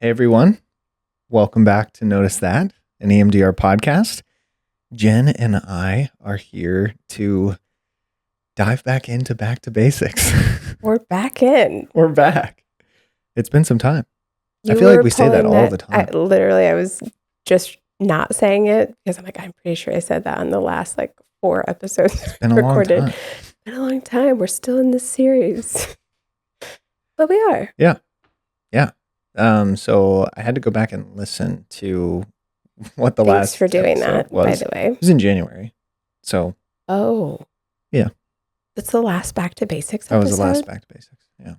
Hey everyone, welcome back to Notice That, an EMDR podcast. Jen and I are here to dive back to basics. We're back in. We're back. It's been some time. I You feel like were we say that pulling all the time. I was just not saying it because I'm pretty sure I said that on the last 4 episodes It's been a long time. It's been a long time. We're still in this series. But we are. Yeah. So I had to go back and listen to what the last Thanks for doing episode that, was. by the way. It was in January. So. Oh. Yeah. That's the last Back to Basics That episode? was the last Back to Basics. Yeah.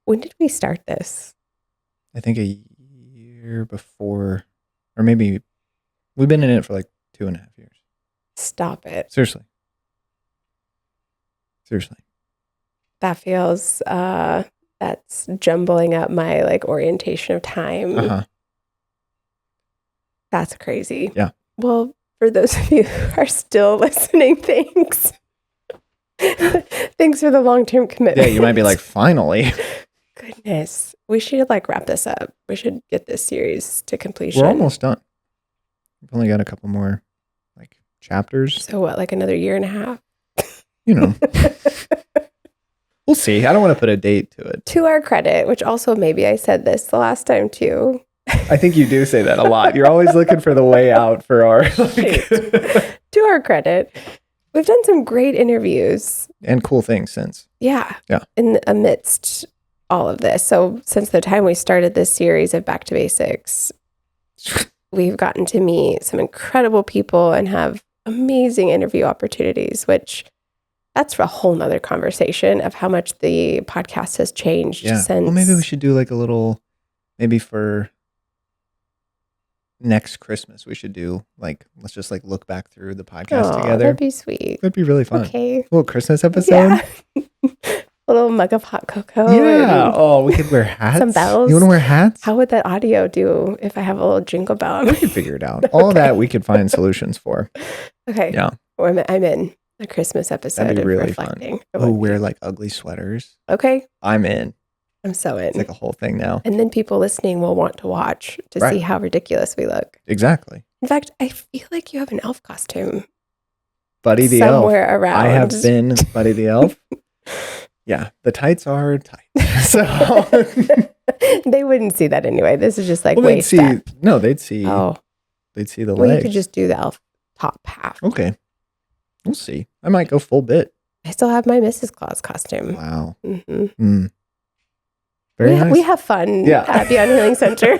When did we start this? I think a year before, or maybe we've been in it for 2.5 years. Stop it. Seriously. That feels, that's jumbling up my orientation of time. Uh-huh. That's crazy. Yeah. Well, for those of you who are still listening, thanks. Thanks for the long-term commitment. Yeah, you might be like, finally. Goodness. We should wrap this up. We should get this series to completion. We're almost done. We've only got a couple more chapters. So what, another year and a half? You know. We'll see. I don't want to put a date to it. To our credit, which also maybe I said this the last time too. I think you do say that a lot. You're always looking for the way out for our... To our credit, we've done some great interviews. And cool things since. Yeah. Yeah. Amidst all of this. So since the time we started this series of Back to Basics, we've gotten to meet some incredible people and have amazing interview opportunities, which that's a whole nother conversation of how much the podcast has changed since. Well, maybe we should do a little, maybe for next Christmas, we should do let's just look back through the podcast together. That'd be sweet. That'd be really fun. Okay. A little Christmas episode. Yeah. A little mug of hot cocoa. Yeah. Oh, we could wear hats. Some bells. You want to wear hats? How would that audio do if I have a little jingle bell? We could figure it out. All that we could find solutions for. Okay. Yeah. I'm in a Christmas episode. That'd be really reflecting. fun. Oh, wear ugly sweaters. Okay. I'm in. I'm so in. It's a whole thing now. And then people listening will want to watch to see how ridiculous we look. Exactly. In fact, I feel like you have an elf costume. Buddy the elf. Somewhere around. I have been Buddy the elf. Yeah, the tights are tight. So they wouldn't see that anyway. This is just they'd see. No, they'd see. Oh, they'd see the well, legs. you could just do the elf top half. Okay, we'll see. I might go full bit. I still have my Mrs. Claus costume. Wow. Mm-hmm. Very nice. We have fun at Beyond Healing Center.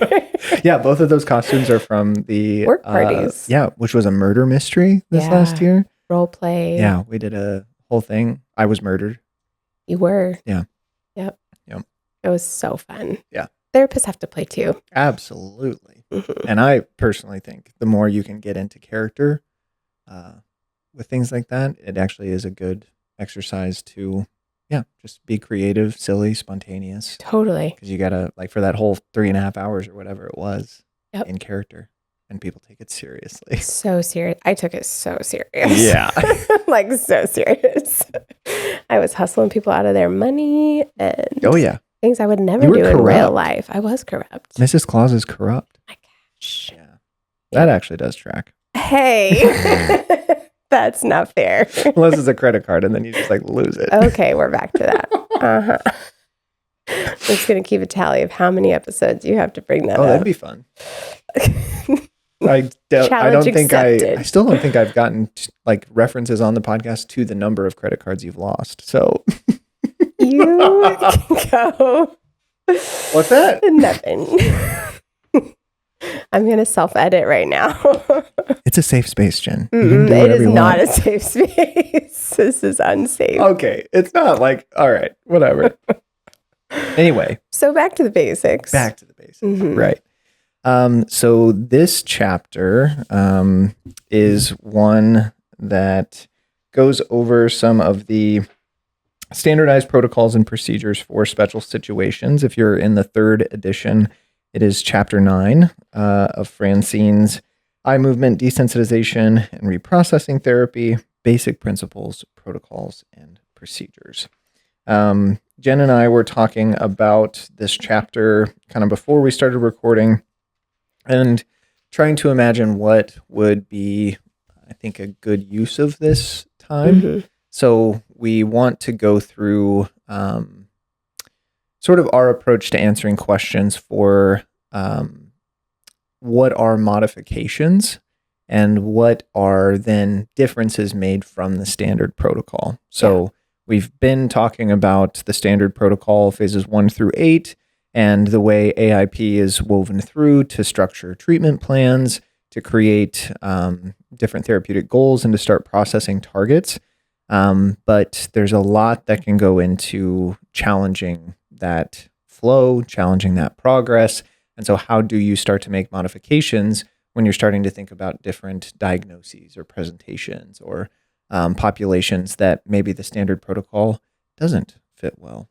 Yeah, both of those costumes are from the work parties. Which was a murder mystery this last year. Role play. Yeah, we did a whole thing. I was murdered. You were. Yeah. Yep. It was so fun. Yeah. Therapists have to play too. Absolutely. Mm-hmm. And I personally think the more you can get into character with things like that, it actually is a good exercise to, just be creative, silly, spontaneous. Totally. Because you got to, for that whole 3.5 hours or whatever it was in character. And people take it seriously. So serious. I took it so serious. Yeah. So serious. I was hustling people out of their money and things I would never do in real life. I was corrupt. Mrs. Claus is corrupt. My gosh. Yeah. That actually does track. Hey. That's not fair. Unless it's a credit card and then you just lose it. Okay, we're back to that. Uh-huh. I'm just going to keep a tally of how many episodes you have to bring that up. Oh, that'd be fun. I still don't think I've gotten references on the podcast to the number of credit cards you've lost. So you can go. What's that? Nothing. I'm going to self-edit right now. It's a safe space, Jen. It is not a safe space. This is unsafe. Okay. It's not all right, whatever. Anyway. So back to the basics. Mm-hmm. Right. So this chapter is one that goes over some of the standardized protocols and procedures for special situations. If you're in the 3rd edition, it is chapter 9 of Francine's Eye Movement Desensitization and Reprocessing Therapy, Basic Principles, Protocols, and Procedures. Jen and I were talking about this chapter kind of before we started recording and trying to imagine what would be, I think, a good use of this time. Mhm. So we want to go through sort of our approach to answering questions for what are modifications and what are then differences made from the standard protocol. So we've been talking about the standard protocol phases 1 through 8 and the way AIP is woven through to structure treatment plans, to create different therapeutic goals, and to start processing targets. But there's a lot that can go into challenging that flow, challenging that progress. And so how do you start to make modifications when you're starting to think about different diagnoses or presentations or populations that maybe the standard protocol doesn't fit well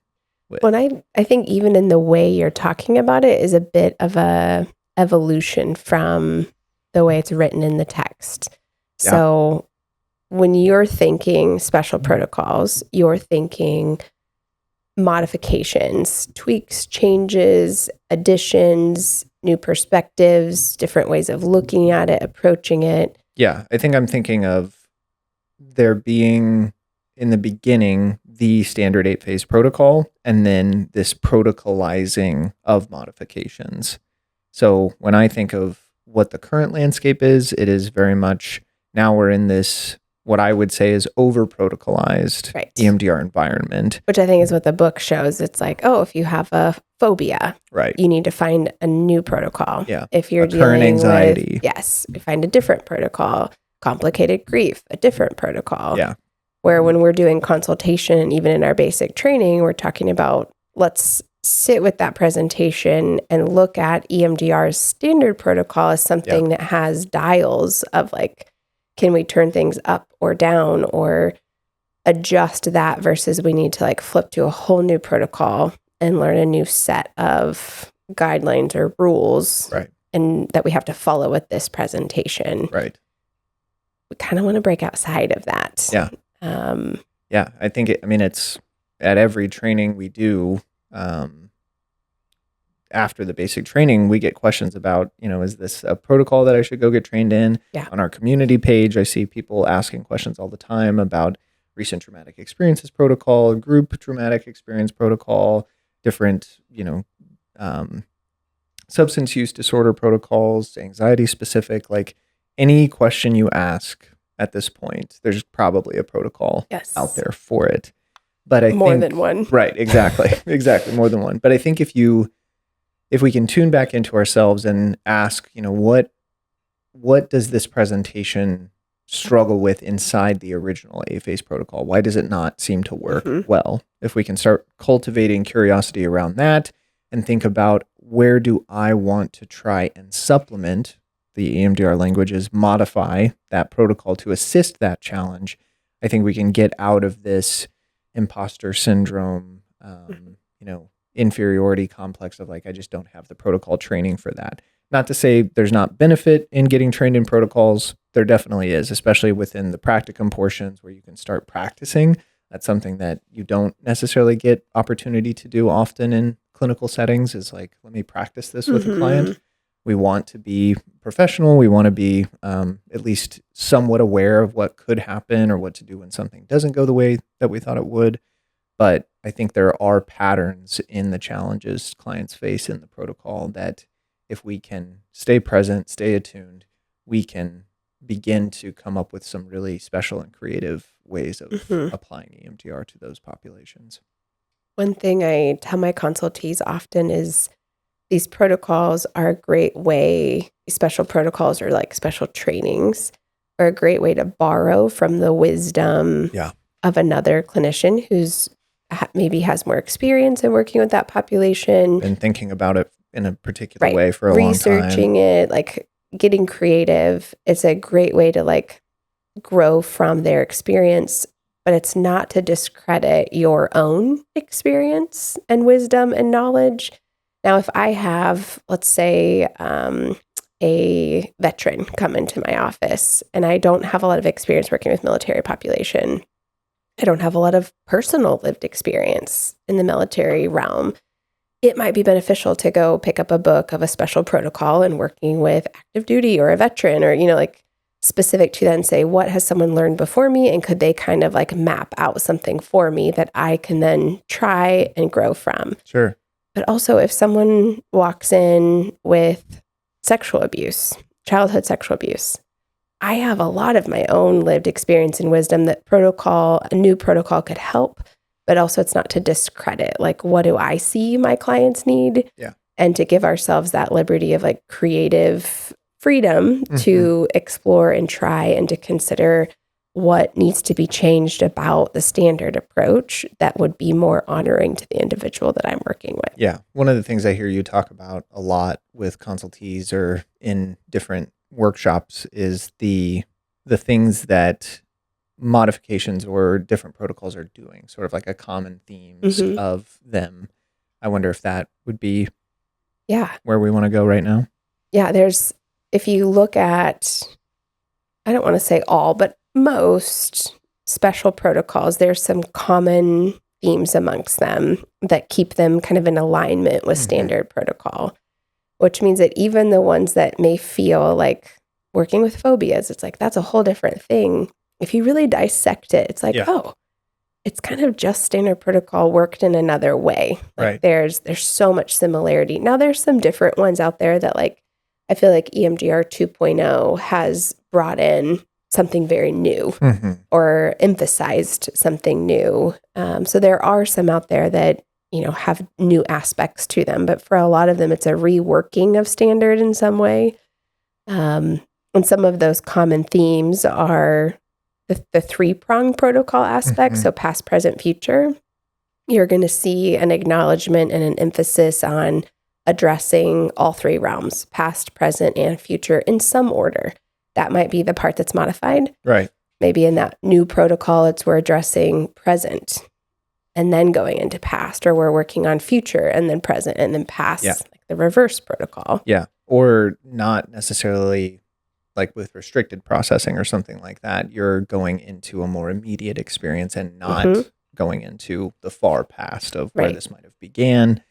with? Well, I think even in the way you're talking about it is a bit of a evolution from the way it's written in the text. Yeah. So when you're thinking special protocols, you're thinking modifications, tweaks, changes, additions, new perspectives, different ways of looking at it, approaching it. Yeah, I think I'm thinking of there being in the beginning the standard 8-phase protocol and then this protocolizing of modifications. So when I think of what the current landscape is, it is very much now we're in this what I would say is over protocolized Right. EMDR environment. Which I think is what the book shows. It's like, oh, if you have a phobia, Right. you need to find a new protocol. Yeah. If you're A current dealing anxiety. with, yes, you find a different protocol. Complicated grief, a different protocol. Yeah. Where when we're doing consultation, even in our basic training, we're talking about let's sit with that presentation and look at EMDR's standard protocol as something that has dials of like, can we turn things up or down or adjust that versus we need to like flip to a whole new protocol and learn a new set of guidelines or rules. Right. And that we have to follow with this presentation. Right. We kind of want to break outside of that. Yeah. Yeah. I think, it's at every training we do, after the basic training, we get questions about, is this a protocol that I should go get trained in? Yeah. On our community page, I see people asking questions all the time about recent traumatic experiences protocol, group traumatic experience protocol, different, substance use disorder protocols, anxiety specific, like any question you ask at this point, there's probably a protocol out there for it. But I more think than one. Right, exactly. Exactly, more than one. But I think if we can tune back into ourselves and ask, what does this presentation struggle with inside the original A-phase protocol? Why does it not seem to work well? If we can start cultivating curiosity around that and think about where do I want to try and supplement the EMDR languages, modify that protocol to assist that challenge, I think we can get out of this imposter syndrome, inferiority complex of like, I just don't have the protocol training for that. Not to say there's not benefit in getting trained in protocols. There definitely is, especially within the practicum portions where you can start practicing. That's something that you don't necessarily get opportunity to do often in clinical settings is like, let me practice this with a client. We want to be professional. We want to be at least somewhat aware of what could happen or what to do when something doesn't go the way that we thought it would. But I think there are patterns in the challenges clients face in the protocol that if we can stay present, stay attuned, we can begin to come up with some really special and creative ways of applying EMDR to those populations. One thing I tell my consultees often is these protocols are a great way, special protocols or like special trainings are a great way to borrow from the wisdom of another clinician who's maybe has more experience in working with that population. And thinking about it in a particular way for a long time. Researching it, like getting creative. It's a great way to like grow from their experience, but it's not to discredit your own experience and wisdom and knowledge. Now, if I have, let's say, a veteran come into my office and I don't have a lot of experience working with military population, I don't have a lot of personal lived experience in the military realm. It might be beneficial to go pick up a book of a special protocol and working with active duty or a veteran or, like specific to that and say, what has someone learned before me? And could they kind of like map out something for me that I can then try and grow from? Sure. But also if someone walks in with sexual abuse, childhood sexual abuse, I have a lot of my own lived experience and wisdom that a new protocol could help, but also it's not to discredit, like, what do I see my clients need? Yeah. And to give ourselves that liberty of like creative freedom to explore and try and to consider what needs to be changed about the standard approach that would be more honoring to the individual that I'm working with. Yeah. One of the things I hear you talk about a lot with consultees or in different workshops is the things that modifications or different protocols are doing, sort of like a common themes of them. I wonder if that would be where we want to go right now. Yeah, if you look at, I don't want to say all, but most special protocols, there's some common themes amongst them that keep them kind of in alignment with standard protocol, which means that even the ones that may feel like working with phobias, it's like, that's a whole different thing. If you really dissect it, it's like, oh, it's kind of just standard protocol worked in another way. Like there's so much similarity. Now there's some different ones out there that like, I feel like EMDR 2.0 has brought in something very new or emphasized something new. So there are some out there that, have new aspects to them, but for a lot of them, it's a reworking of standard in some way. And some of those common themes are the three-pronged protocol aspect, so past, present, future. You're going to see an acknowledgement and an emphasis on addressing all three realms, past, present, and future in some order. That might be the part that's modified. Right. Maybe in that new protocol, we're addressing present and then going into past, or we're working on future and then present and then past, like the reverse protocol. Yeah. Or not necessarily like with restricted processing or something like that. You're going into a more immediate experience and not going into the far past of where this might have began.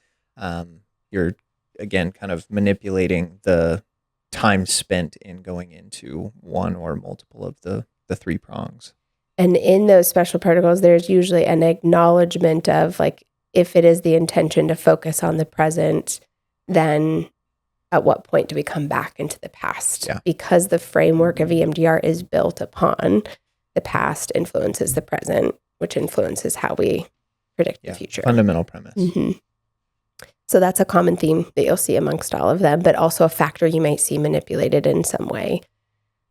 You're, again, kind of manipulating the time spent in going into one or multiple of the three prongs. And in those special protocols, there's usually an acknowledgement of like, if it is the intention to focus on the present, then at what point do we come back into the past? Yeah. Because the framework of EMDR is built upon the past influences the present, which influences how we predict the future. Fundamental premise. So that's a common theme that you'll see amongst all of them, but also a factor you might see manipulated in some way.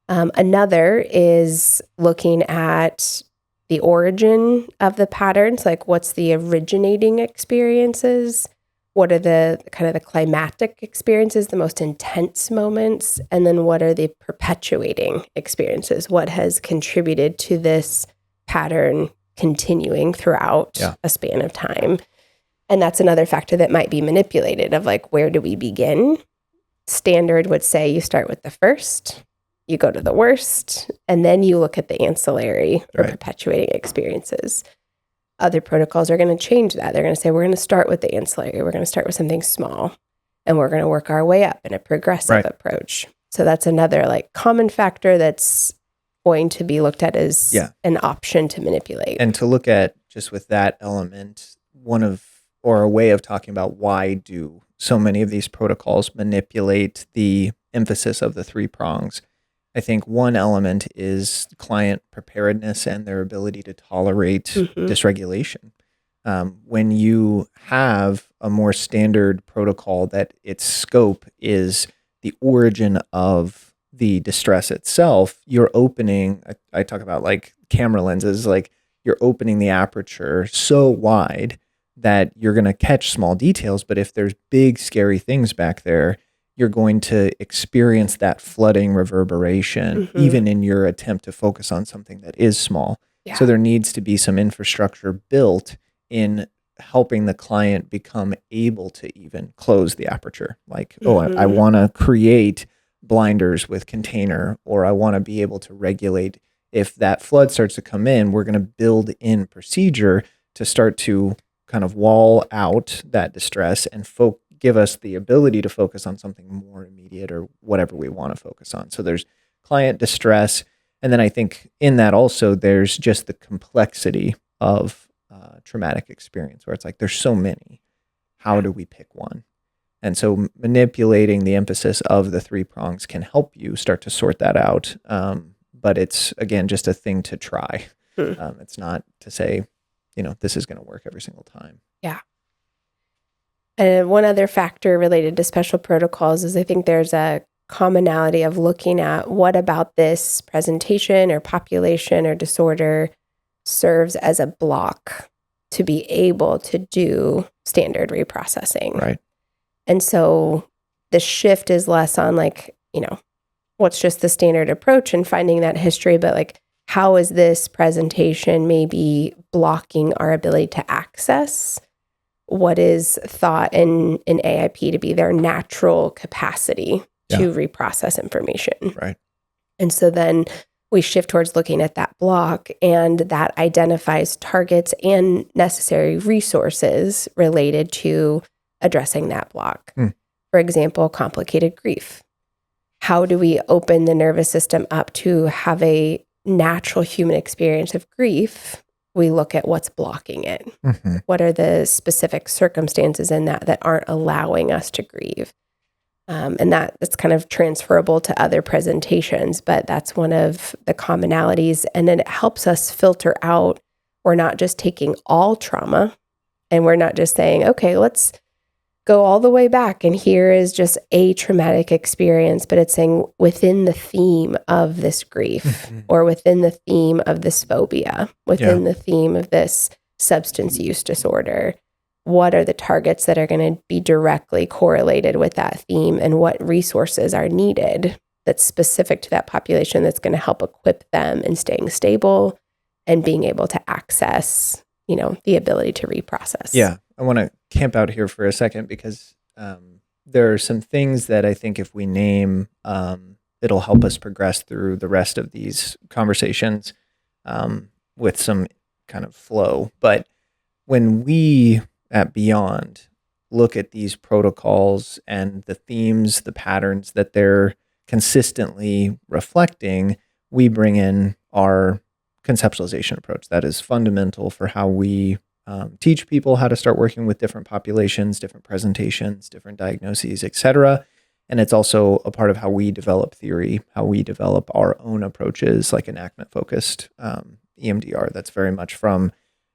Another is looking at the origin of the patterns, like what's the originating experiences, what are the kind of the climatic experiences, the most intense moments, and then what are the perpetuating experiences, what has contributed to this pattern continuing throughout a span of time. And that's another factor that might be manipulated of like, where do we begin? Standard would say you start with the first, you go to the worst, and then you look at the ancillary or perpetuating experiences. Other protocols are going to change that. They're going to say, we're going to start with the ancillary. We're going to start with something small, and we're going to work our way up in a progressive approach. So that's another like common factor that's going to be looked at as an option to manipulate. And to look at just with that element, a way of talking about why do so many of these protocols manipulate the emphasis of the three prongs. I think one element is client preparedness and their ability to tolerate dysregulation. When you have a more standard protocol that its scope is the origin of the distress itself, you're opening, I talk about like camera lenses, like you're opening the aperture so wide that you're going to catch small details, but if there's big, scary things back there, you're going to experience that flooding reverberation, even in your attempt to focus on something that is small. Yeah. So there needs to be some infrastructure built in helping the client become able to even close the aperture. Like, I want to create blinders with container, or I want to be able to regulate if that flood starts to come in, we're going to build in procedure to start to kind of wall out that distress and give us the ability to focus on something more immediate or whatever we want to focus on. So there's client distress. And then I think in that also, there's just the complexity of traumatic experience where it's like, there's so many. How do we pick one? And so manipulating the emphasis of the three prongs can help you start to sort that out. But it's, again, just a thing to try. It's not to say, this is going to work every single time. Yeah. And one other factor related to special protocols is I think there's a commonality of looking at what about this presentation or population or disorder serves as a block to be able to do standard reprocessing. Right. And so the shift is less on what's just the standard approach and finding that history, but how is this presentation maybe blocking our ability to access what is thought in AIP to be their natural capacity to reprocess information. Right. And so then we shift towards looking at that block, and that identifies targets and necessary resources related to addressing that block. For example, complicated grief. How do we open the nervous system up to have a natural human experience of grief? We look at what's blocking it. What are the specific circumstances in that aren't allowing us to grieve? And that's kind of transferable to other presentations, but that's one of the commonalities. And then it helps us filter out, we're not just taking all trauma, and we're not just saying, okay, let's go all the way back, and here is just a traumatic experience, but it's saying within the theme of this grief, or within the theme of this phobia, within the theme of this substance use disorder, what are the targets that are going to be directly correlated with that theme, and what resources are needed that's specific to that population that's going to help equip them in staying stable and being able to access, the ability to reprocess. Yeah. I want to camp out here for a second because there are some things that I think if we name, it'll help us progress through the rest of these conversations with some kind of flow. But when we at Beyond look at these protocols and the themes, the patterns that they're consistently reflecting, we bring in our conceptualization approach. That is fundamental for how we teach people how to start working with different populations, different presentations, different diagnoses, etc. And it's also a part of how we develop theory, how we develop our own approaches, like enactment-focused EMDR. That's very much from,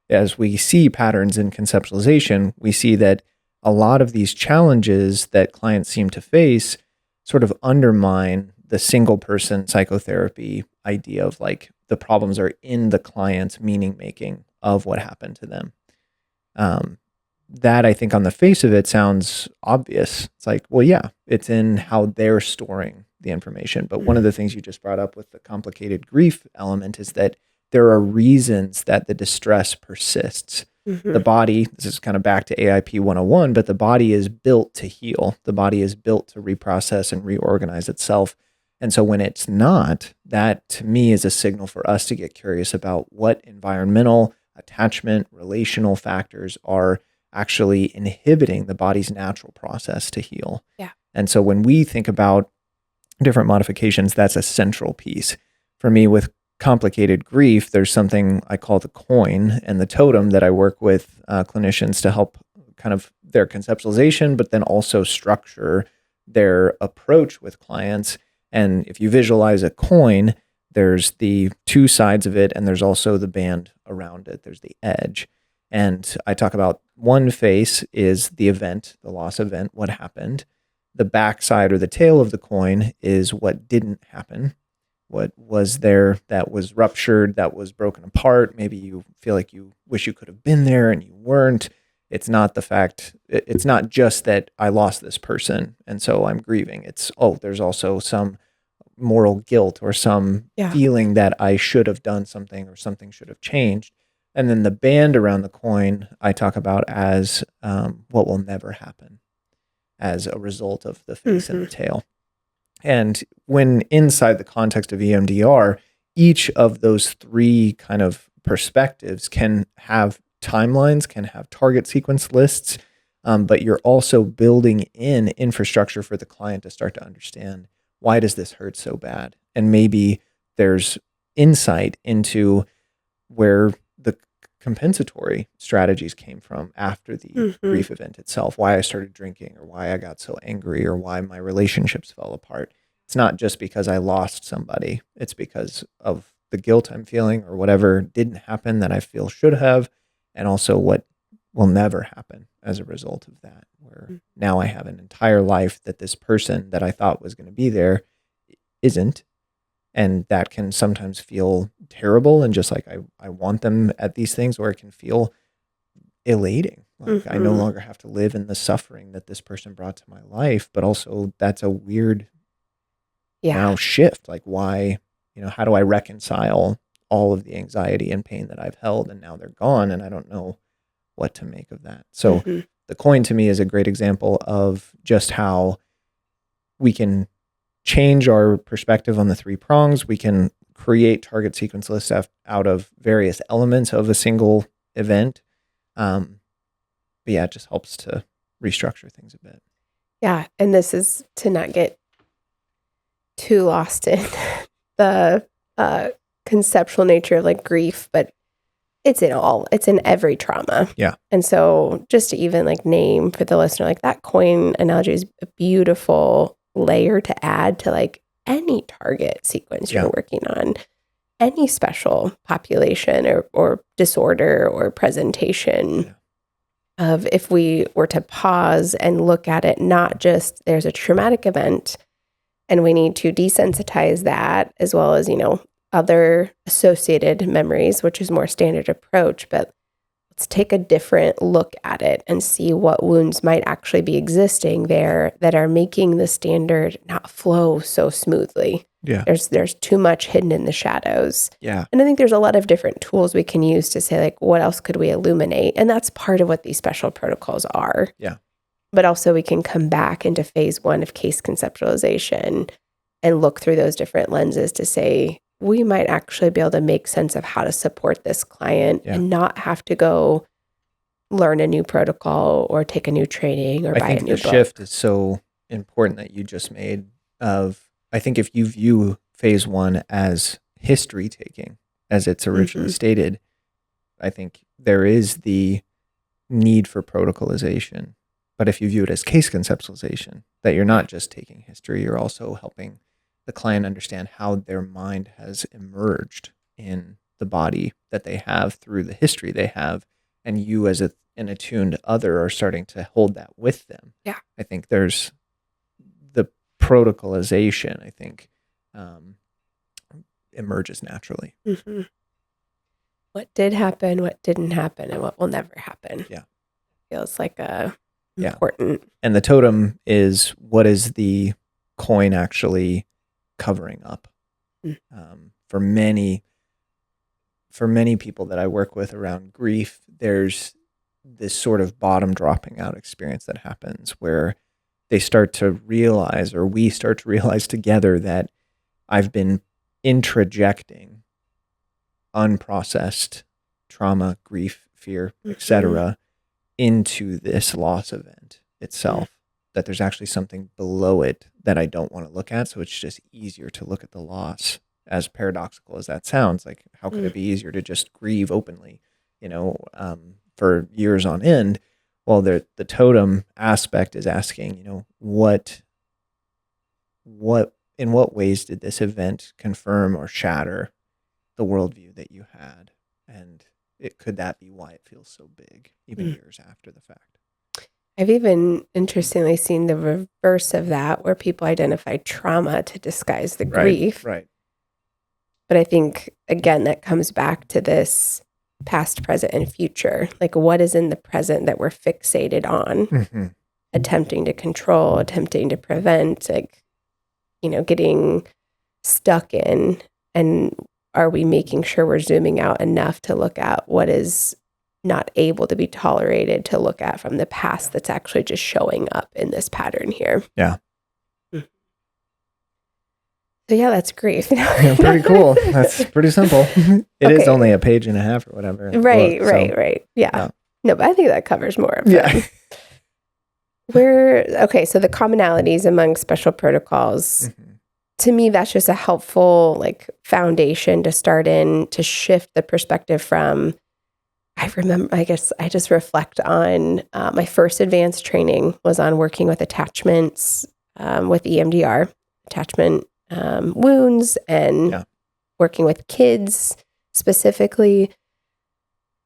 as we see patterns in conceptualization, we see that a lot of these challenges that clients seem to face sort of undermine the single-person psychotherapy idea of the problems are in the client's meaning-making of what happened to them. That I think on the face of it sounds obvious. It's like, well, yeah, it's in how they're storing the information. But one of the things you just brought up with the complicated grief element is that there are reasons that the distress persists. The body, this is kind of back to AIP 101, but the body is built to heal. The body is built to reprocess and reorganize itself. And so when it's not, that to me is a signal for us to get curious about what environmental, attachment, relational factors are actually inhibiting the body's natural process to heal. Yeah. And so when we think about different modifications, that's a central piece. For me, with complicated grief, there's something I call the coin and the totem that I work with clinicians to help kind of their conceptualization, but then also structure their approach with clients. And if you visualize a coin, there's the two sides of it, and there's also the band around it. There's the edge. And I talk about one face is the event, the loss event, what happened. The back side or the tail of the coin is what didn't happen. What was there that was ruptured, that was broken apart. Maybe you feel like you wish you could have been there and you weren't. It's not it's not just that I lost this person and so I'm grieving. It's, there's also some moral guilt or some feeling that I should have done something or something should have changed. And then the band around the coin I talk about as what will never happen as a result of the face and the tail. And when inside the context of EMDR, each of those three kind of perspectives can have timelines, can have target sequence lists, but you're also building in infrastructure for the client to start to understand, why does this hurt so bad? And maybe there's insight into where the compensatory strategies came from after the grief event itself, why I started drinking, or why I got so angry, or why my relationships fell apart. It's not just because I lost somebody. It's because of the guilt I'm feeling, or whatever didn't happen that I feel should have, and also what will never happen as a result of that, where now I have an entire life that this person that I thought was going to be there isn't. And that can sometimes feel terrible, and just like I want them at these things, or it can feel elating. Like I no longer have to live in the suffering that this person brought to my life, but also that's a weird now shift. Like, why, how do I reconcile all of the anxiety and pain that I've held, and now they're gone, and I don't know what to make of that. So the coin to me is a great example of just how we can change our perspective on the three prongs. We can create target sequence lists out of various elements of a single event. But yeah, it just helps to restructure things a bit. Yeah. And this is to not get too lost in the conceptual nature of like grief, but it's in every trauma. Yeah. And so just to even like name for the listener, like that coin analogy is a beautiful layer to add to like any target sequence you're working on, any special population or disorder or presentation of, if we were to pause and look at it, not just there's a traumatic event and we need to desensitize that, as well as, other associated memories, which is more standard approach, but let's take a different look at it and see what wounds might actually be existing there that are making the standard not flow so smoothly. Yeah. There's too much hidden in the shadows. Yeah. And I think there's a lot of different tools we can use to say, like, what else could we illuminate? And that's part of what these special protocols are. Yeah. But also we can come back into phase one of case conceptualization and look through those different lenses to say, we might actually be able to make sense of how to support this client and not have to go learn a new protocol or take a new training or buy a new book. I think the shift is so important that you just made of, I think if you view phase one as history taking, as it's originally stated, I think there is the need for protocolization. But if you view it as case conceptualization, that you're not just taking history, you're also helping the client understand how their mind has emerged in the body that they have through the history they have. And you as an attuned other are starting to hold that with them. Yeah. I think there's the protocolization, I think, emerges naturally. What did happen, what didn't happen, and what will never happen. Yeah. Feels like a important. And the totem is, what is the coin actually covering up? For many people that I work with around grief, there's this sort of bottom dropping out experience that happens where they start to realize, or we start to realize together, that I've been introjecting unprocessed trauma, grief, fear, etc., into this loss event itself. That there's actually something below it that I don't want to look at. So it's just easier to look at the loss. As paradoxical as that sounds, like, how could it be easier to just grieve openly, for years on end? Well, the totem aspect is asking, in what ways did this event confirm or shatter the worldview that you had? And could that be why it feels so big, even years after the fact? I've even interestingly seen the reverse of that, where people identify trauma to disguise the grief. Right. But I think, again, that comes back to this past, present, and future. Like, what is in the present that we're fixated on, attempting to control, attempting to prevent, like, getting stuck in? And are we making sure we're zooming out enough to look at what is not able to be tolerated to look at from the past that's actually just showing up in this pattern here? Yeah. So yeah, that's grief. Yeah, pretty cool. That's pretty simple. It is Okay. only a page and a half or whatever. in the Right, book, so, right. Yeah. yeah. No, but I think that covers more of Yeah. them. So the commonalities among special protocols, Mhm. to me, that's just a helpful like foundation to start in to shift the perspective from, I guess I just reflect on my first advanced training was on working with attachments with EMDR, attachment wounds, and Yeah. working with kids specifically.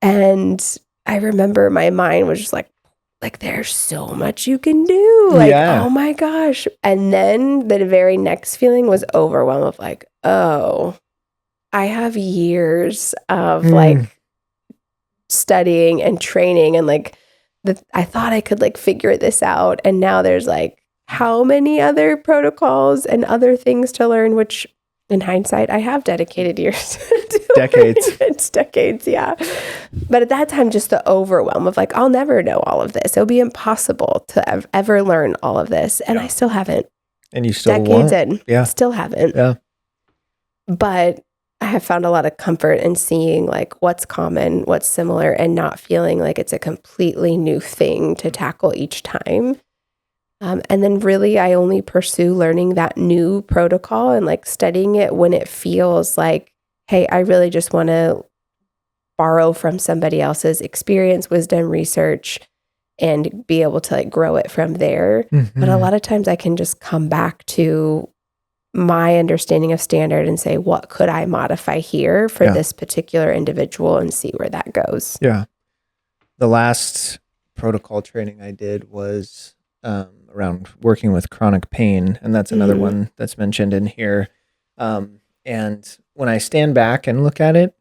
And I remember my mind was just like there's so much you can do. Like, Yeah. oh my gosh. And then the very next feeling was overwhelm of like, oh, I have years of like studying and training and like I thought I could like figure this out. And now there's like how many other protocols and other things to learn, which in hindsight, I have dedicated years to Decades. It's decades, yeah. But at that time, just the overwhelm of like, I'll never know all of this. It'll be impossible to ever learn all of this. And I still haven't. And you still Decades won't. in. Yeah. Still haven't. Yeah. But I have found a lot of comfort in seeing like what's common, what's similar, and not feeling like it's a completely new thing to tackle each time. And then really, I only pursue learning that new protocol and like studying it when it feels like, hey, I really just want to borrow from somebody else's experience, wisdom, research, and be able to like grow it from there. But a lot of times I can just come back to my understanding of standard and say, what could I modify here for this particular individual and see where that goes. Yeah. The last protocol training I did was around working with chronic pain. And that's another one that's mentioned in here. And when I stand back and look at it,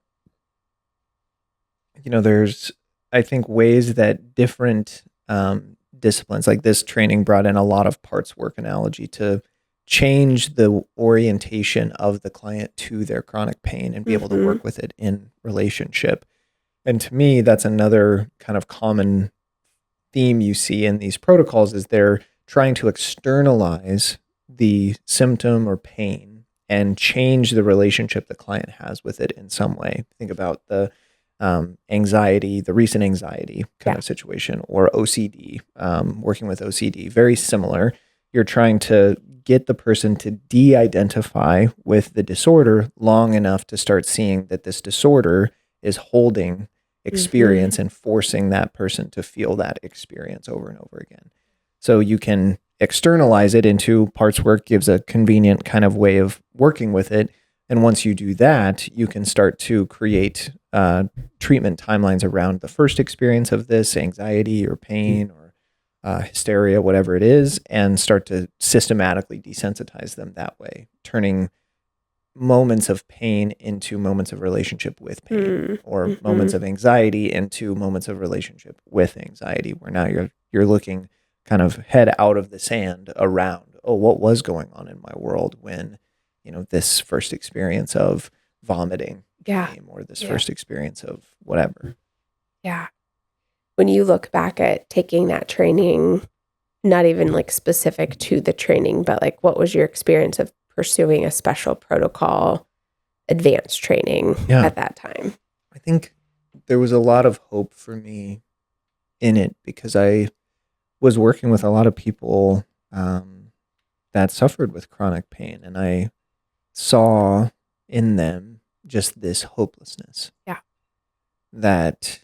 you know, there's, I think, ways that different disciplines, like this training brought in a lot of parts work analogy to change the orientation of the client to their chronic pain and be able to work with it in relationship. And to me, that's another kind of common theme you see in these protocols is they're trying to externalize the symptom or pain and change the relationship the client has with it in some way. Think about the anxiety, the recent anxiety kind of situation, or OCD, working with OCD, very similar. You're trying to get the person to de-identify with the disorder long enough to start seeing that this disorder is holding experience and forcing that person to feel that experience over and over again. So you can externalize it into parts work, gives a convenient kind of way of working with it. And once you do that, you can start to create treatment timelines around the first experience of this anxiety or pain or hysteria, whatever it is, and start to systematically desensitize them that way, turning moments of pain into moments of relationship with pain, or moments of anxiety into moments of relationship with anxiety, where now you're looking kind of head out of the sand around, oh, what was going on in my world when, you know, this first experience of vomiting came, or this first experience of whatever. Yeah. When you look back at taking that training, not even like specific to the training, but like what was your experience of pursuing a special protocol advanced training at that time? I think there was a lot of hope for me in it because I was working with a lot of people that suffered with chronic pain, and I saw in them just this hopelessness. Yeah. That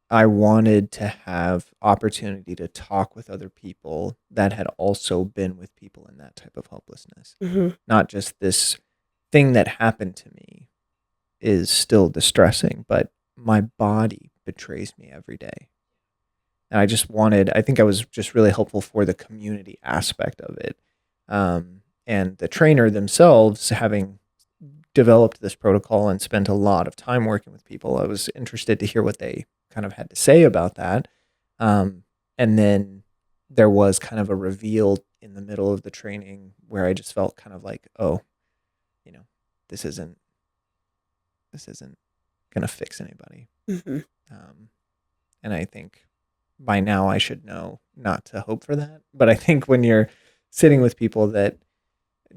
I wanted to have opportunity to talk with other people that had also been with people in that type of hopelessness. Not just this thing that happened to me is still distressing, but my body betrays me every day. And I think I was just really helpful for the community aspect of it. And the trainer themselves, having developed this protocol and spent a lot of time working with people, I was interested to hear what they kind of had to say about that. And then there was kind of a reveal in the middle of the training where I just felt kind of like, oh, you know, this isn't going to fix anybody. And I think by now I should know not to hope for that. But I think when you're sitting with people that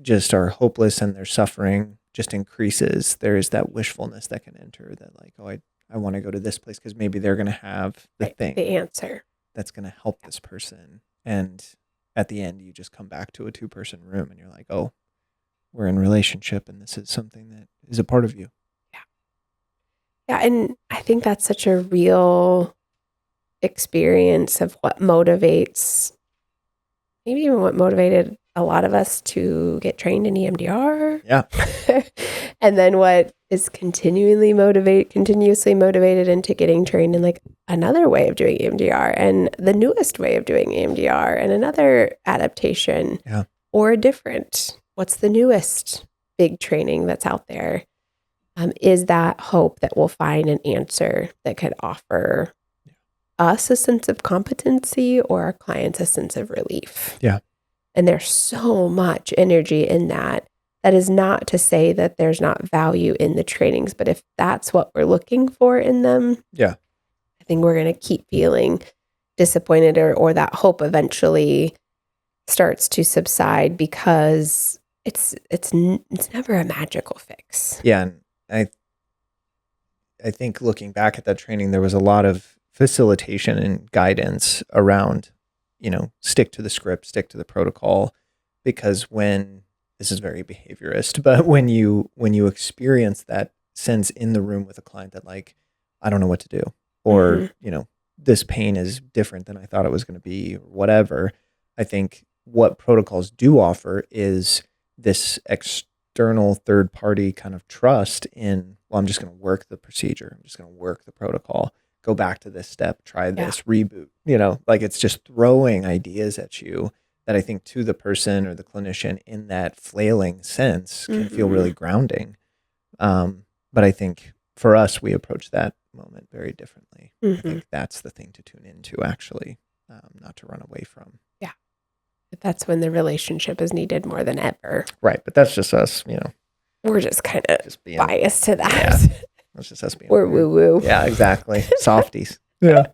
just are hopeless and their suffering just increases, there is that wishfulness that can enter that like, oh, I want to go to this place because maybe they're going to have the thing, the answer that's going to help this person. And at the end, you just come back to a 2-person room and you're like, oh, we're in relationship and this is something that is a part of you. Yeah. And I think that's such a real experience of what motivates, maybe even what motivated a lot of us to get trained in EMDR. Yeah. And then what is continuously motivated into getting trained in like another way of doing EMDR and the newest way of doing EMDR and another adaptation or a different, what's the newest big training that's out there? Is that hope that we'll find an answer that could offer us a sense of competency or our clients a sense of relief. Yeah. And there's so much energy in that. That is not to say that there's not value in the trainings, but if that's what we're looking for in them, I think we're going to keep feeling disappointed or that hope eventually starts to subside because it's never a magical fix. Yeah. And I think looking back at that training, there was a lot of facilitation and guidance around, stick to the script, stick to the protocol, because when this is very behaviorist, but when you experience that sense in the room with a client that like, I don't know what to do, or, this pain is different than I thought it was going to be, or whatever, I think what protocols do offer is this external third party kind of trust in, well, I'm just going to work the procedure. I'm just going to work the protocol. Go back to this step, try this, reboot, like it's just throwing ideas at you that I think to the person or the clinician in that flailing sense can feel really grounding. But I think for us, we approach that moment very differently. I think that's the thing to tune into actually, not to run away from. Yeah. But that's when the relationship is needed more than ever. Right. But that's just us, We're just kind of being biased to that. Yeah. That's just us being We're weird. woo-woo. Yeah, exactly. Softies. Yeah.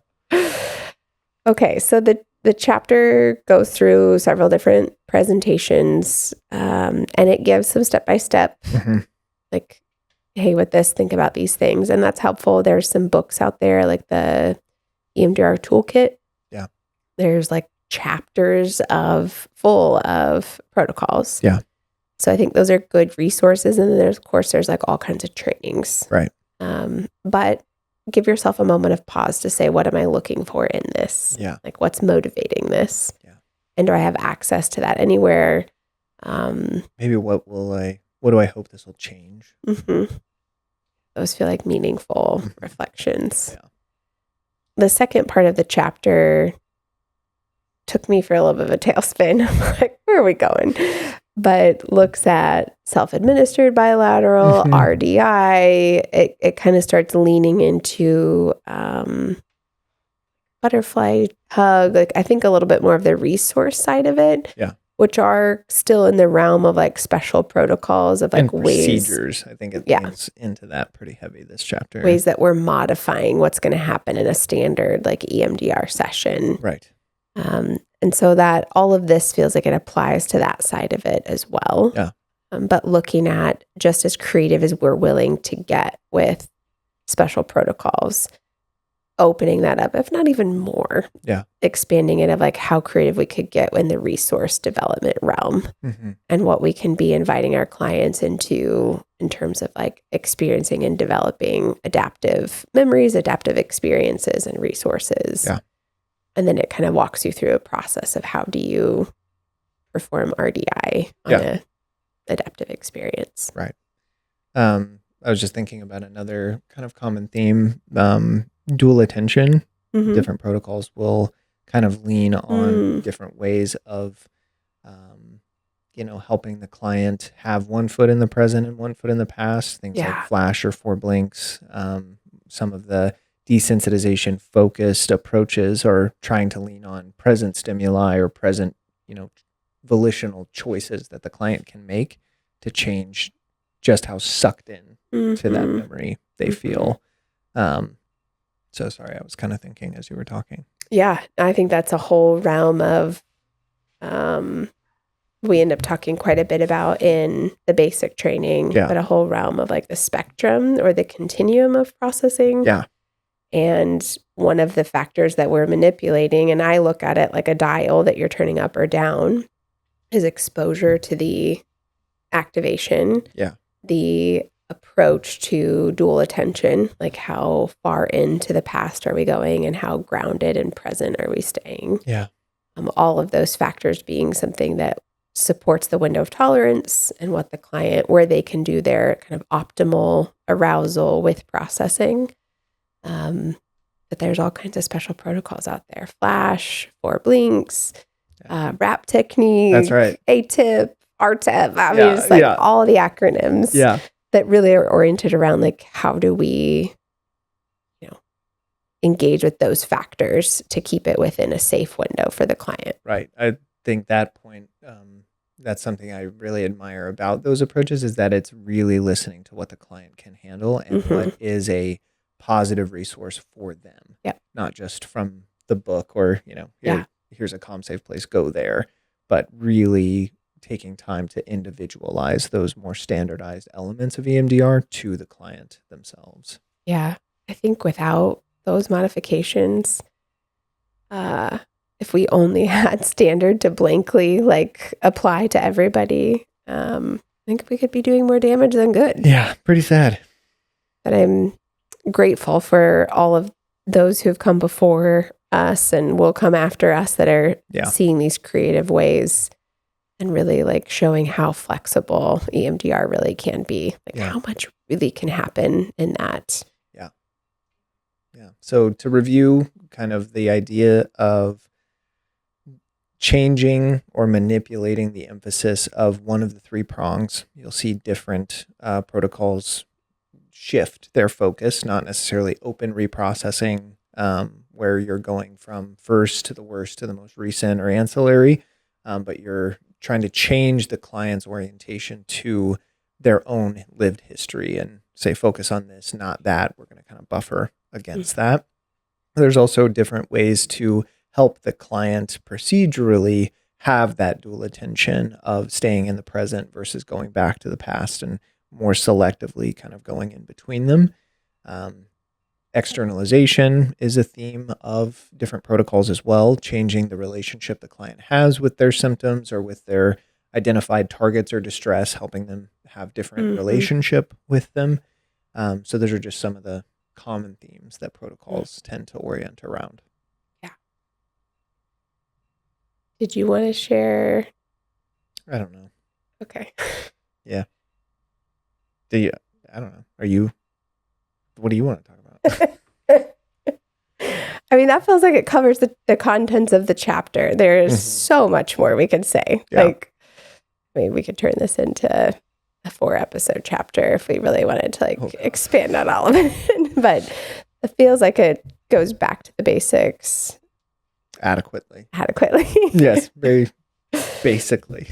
Okay, so the chapter goes through several different presentations, and it gives some step-by-step, like, hey, with this, think about these things. And that's helpful. There's some books out there, like the EMDR Toolkit. Yeah. There's like chapters full of protocols. Yeah. So I think those are good resources. And then there's like all kinds of trainings. Right. But give yourself a moment of pause to say, what am I looking for in this? Yeah. Like what's motivating this? Yeah. And do I have access to that anywhere? Maybe what do I hope this will change? Those feel like meaningful reflections. Yeah. The second part of the chapter took me for a little bit of a tailspin. I'm like, where are we going? But looks at self-administered bilateral, RDI. It kind of starts leaning into butterfly hug. Like I think a little bit more of the resource side of it. Yeah. Which are still in the realm of like special protocols of like and ways. Procedures. I think it leans into that pretty heavy this chapter. Ways that we're modifying what's going to happen in a standard like EMDR session. Right. And so that all of this feels like it applies to that side of it as well. Yeah. But looking at just as creative as we're willing to get with special protocols, opening that up, if not even more. Yeah. Expanding it of like how creative we could get in the resource development realm and what we can be inviting our clients into in terms of like experiencing and developing adaptive memories, adaptive experiences and resources. Yeah. And then it kind of walks you through a process of how do you perform RDI on a adaptive experience. Right. I was just thinking about another kind of common theme, dual attention. Different protocols will kind of lean on different ways of, helping the client have one foot in the present and one foot in the past. Things like flash or 4 blinks. Some of the desensitization focused approaches are trying to lean on present stimuli or present, volitional choices that the client can make to change just how sucked in to that memory they feel. So sorry, I was kind of thinking as you were talking. Yeah, I think that's a whole realm of we end up talking quite a bit about in the basic training, but a whole realm of like the spectrum or the continuum of processing. Yeah. And one of the factors that we're manipulating, and I look at it like a dial that you're turning up or down, is exposure to the activation. Yeah. The approach to dual attention, like how far into the past are we going and how grounded and present are we staying? Yeah. All of those factors being something that supports the window of tolerance and what the client, where they can do their kind of optimal arousal with processing. But there's all kinds of special protocols out there. Flash, 4 blinks, RAP technique. That's right. ATIP, RTEP. I mean, it's like all the acronyms that really are oriented around like how do we, engage with those factors to keep it within a safe window for the client. Right. I think that point, that's something I really admire about those approaches, is that it's really listening to what the client can handle and what is a positive resource for them. Yeah. Not just from the book or, here's a calm, safe place, go there, but really taking time to individualize those more standardized elements of EMDR to the client themselves. Yeah. I think without those modifications, if we only had standard to blankly like apply to everybody, I think we could be doing more damage than good. Yeah, pretty sad. But I'm grateful for all of those who have come before us and will come after us that are seeing these creative ways and really like showing how flexible EMDR really can be. Like how much really can happen in that. Yeah. So to review kind of the idea of changing or manipulating the emphasis of one of the 3 prongs, you'll see different protocols shift their focus, not necessarily open reprocessing, where you're going from first to the worst to the most recent or ancillary, but you're trying to change the client's orientation to their own lived history and say, focus on this, not that. We're going to kind of buffer against that. There's also different ways to help the client procedurally have that dual attention of staying in the present versus going back to the past and more selectively kind of going in between them. Externalization is a theme of different protocols as well, changing the relationship the client has with their symptoms or with their identified targets or distress, helping them have different relationship with them. So those are just some of the common themes that protocols tend to orient around. Yeah. Did you want to share? I don't know. Okay. Yeah. I don't know. What do you want to talk about? I mean, that feels like it covers the contents of the chapter. There's so much more we could say. Yeah. Like, I mean, we could turn this into a 4-episode chapter if we really wanted to expand on all of it. But it feels like it goes back to the basics Adequately. Yes, very basically.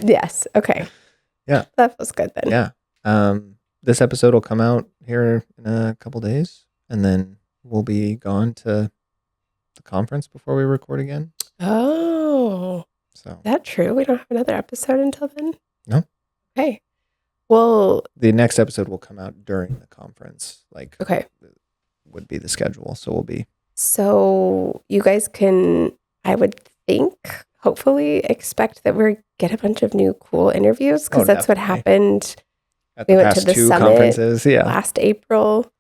Yes. Okay. Yeah. That feels good then. Yeah. This episode will come out here in a couple days, and then we'll be gone to the conference before we record again. Oh. So. Is that true? We don't have another episode until then? No. Okay. Well, the next episode will come out during the conference. Okay. Would be the schedule. So we'll be. So you guys can, I would think, hopefully expect that we get a bunch of new cool interviews because that's what happened. We went to the summit last April,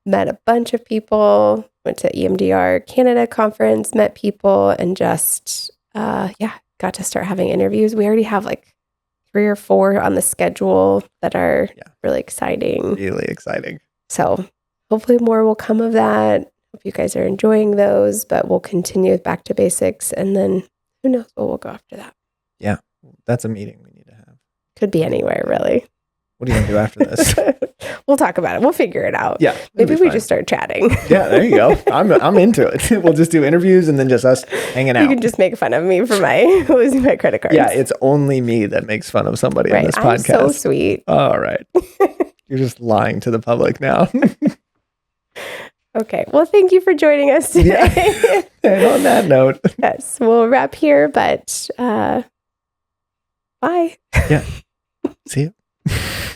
met a bunch of people, went to EMDR Canada conference, met people, and just, got to start having interviews. We already have 3 or 4 on the schedule that are really exciting. Really exciting. So hopefully more will come of that. Hope you guys are enjoying those, but we'll continue with back to basics. And then who knows what we'll go after that. Yeah, that's a meeting we need to have. Could be anywhere, really. What are you going to do after this? We'll talk about it. We'll figure it out. Yeah. Maybe we just start chatting. Yeah, there you go. I'm into it. We'll just do interviews and then just us hanging out. You can just make fun of me for losing my credit cards. Yeah, it's only me that makes fun of somebody on this podcast. I'm so sweet. All right. You're just lying to the public now. Okay. Well, thank you for joining us today. Yeah. And on that note. Yes, we'll wrap here, but Bye. Yeah. See you.